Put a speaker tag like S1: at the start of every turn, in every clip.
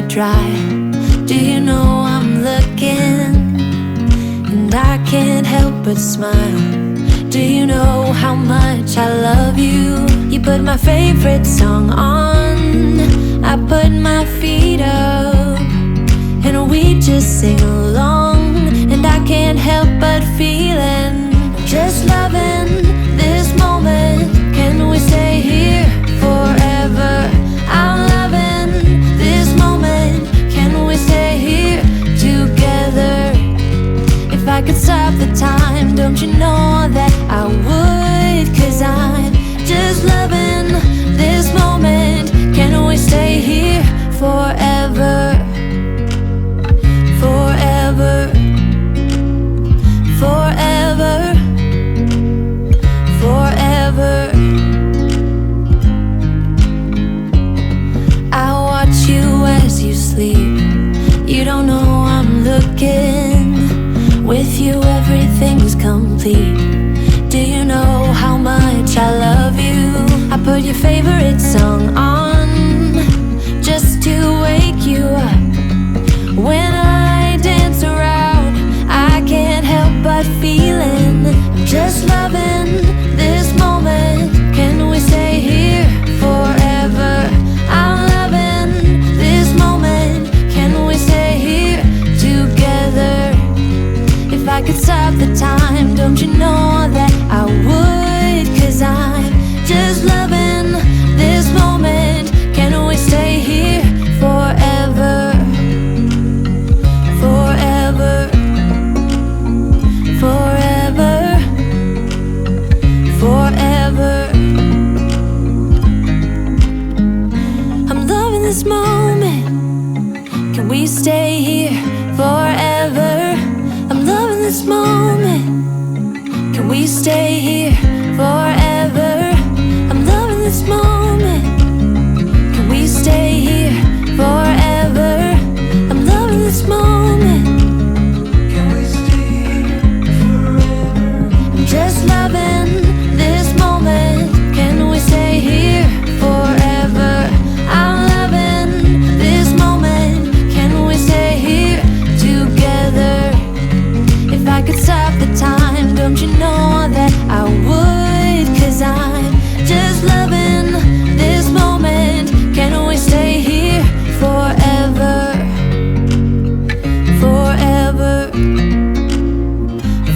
S1: dry. Do you know I'm looking? And I can't help but smile. Do you know how much I love you? You put my favorite song on, I put my feet up, and we just sing along. And I can't help but feeling, just loving this moment. Can we stay here forever? I'm loving this moment. Can we stay here together? If I could stop the time, don't you know that I would? 'Cause I'm just loving this moment. Can we stay here forever? Forever, forever, forever. I watch you as you sleep. You don't know I'm looking. With you everything's complete. Do you know how much I love you? I put your favorite song on, just to wake you up. When I dance around, I can't help but feeling, I'm just loving this moment. Can we stay here forever? I'm loving this moment. Can we stay here together? If I could stop the time, don't you know that I would? 'Cause I'm just loving this moment. Can we stay here forever? Forever, forever, forever. I'm loving this moment. Can we stay here forever? I'm loving this moment. Can we stay here forever? I'm loving this moment. Can we stay here forever? I'm loving this moment. Can we stay here forever? I'm just loving this moment. Can we stay here forever? I'm loving this moment. Can we stay here together? If I could stop the time, don't you know that I would? 'Cause I'm just loving this moment. Can we stay here forever? Forever,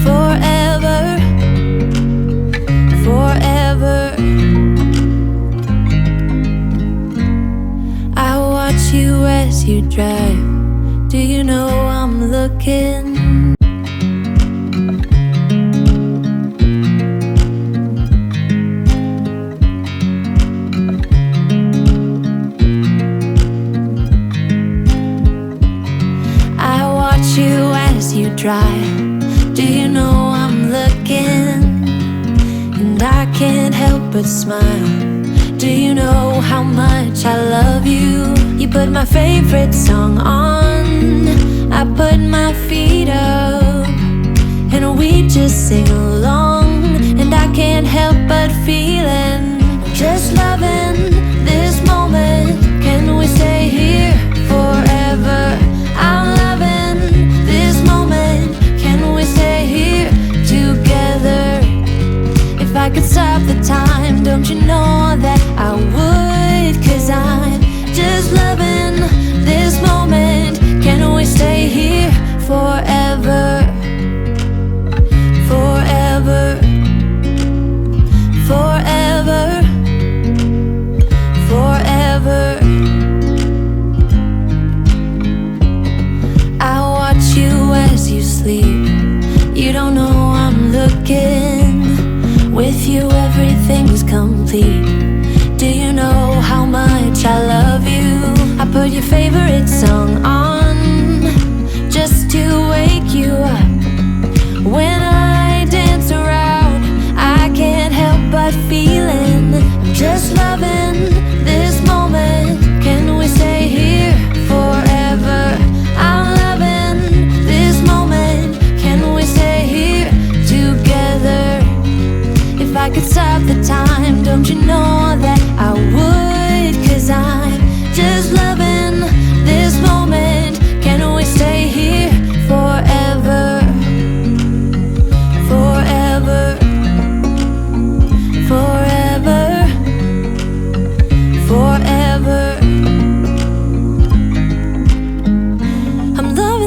S1: forever, forever. I watch you as you drive. Do you know I'm looking? You as you drive. Do you know I'm looking? And I can't help but smile. Do you know how much I love you? You put my favorite song on, I put my feet up, and we just sing along. And I can't help but feeling, just loving this moment. Can we stay here forever? I'm loving this moment. Can we stay here together? If I could stop the time, don't you know that I would? 'Cause I'm just loving this moment. Can we stay here forever? Forever, forever, forever. I watch you as you sleep. You don't know I'm looking. With you everything's complete. Do you know how much I love you? I put your favorite song on, just to wake you up. When I dance around, I can't help but feeling, I'm just loving this moment. Can we stay here forever? I'm loving this moment. Can we stay here together? If I could stop the time, don't you know that I would? 'Cause I'm just loving this moment.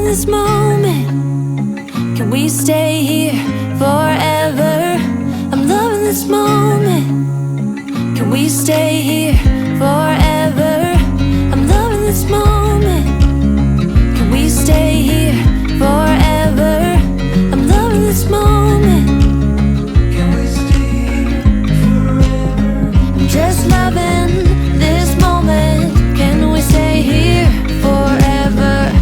S1: this moment. Can we stay here forever? I'm loving this moment. Can we stay here forever? I'm loving this moment. Can we stay here forever? I'm loving this moment.
S2: Can we stay here forever?
S1: I'm just loving this moment. Can we stay here forever?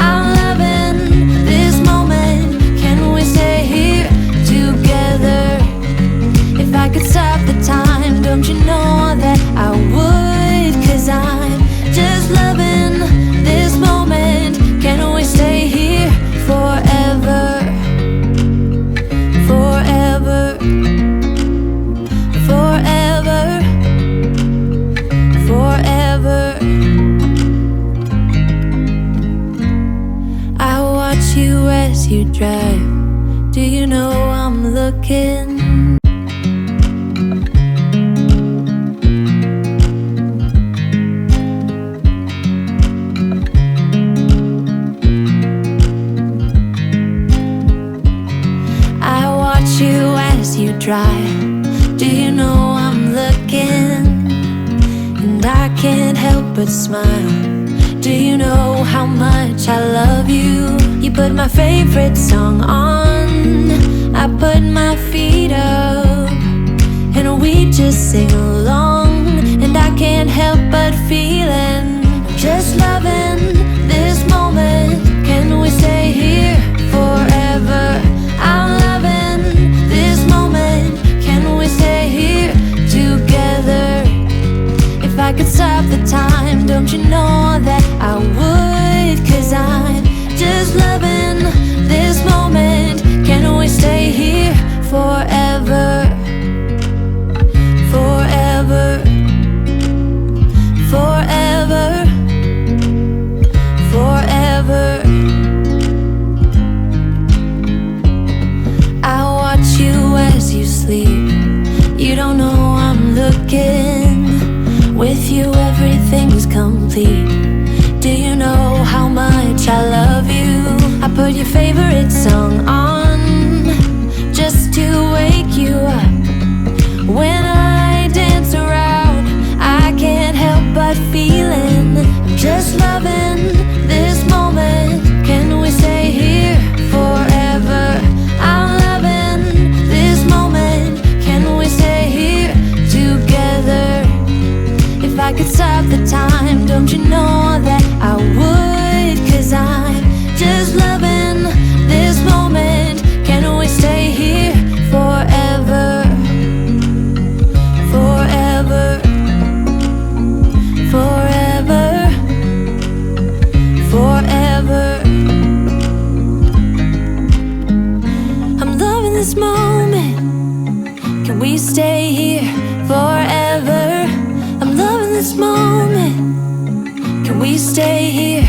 S1: I'm loving this moment. Can we stay here together? If I could stop the time, don't you know that I would? 'Cause I'm just loving this moment. Can we stay here forever? Forever. Forever. Forever. I watch you as you drive. Do you know I'm looking? I watch you as you drive. Do you know I'm looking? And I can't help but smile. Do you know how much I love you? You put my favorite song on, I put my feet up, and we just sing along. And I can't help but feeling, just loving this moment. Can we stay here forever? I'm loving this moment. Can we stay here together? If I could stop the time, don't you know that I would? 'Cause I'm just loving this moment. Can we stay here forever? Forever. Forever. Forever. I watch you as you sleep. You don't know I'm looking. With you everything's complete. Do you know how much I love you? I put your favorite song on just to wake you up. When I dance around, I can't help but feeling, I'm just loving this moment. Can we stay here forever? I'm loving this moment. Can we stay here together? If I could stop the time, don't you know that I would? 'Cause I'm just loving this moment. Can we stay here forever? Forever. Forever. Forever. I'm loving this moment. Can we stay here forever? I'm loving this moment. Can we stay here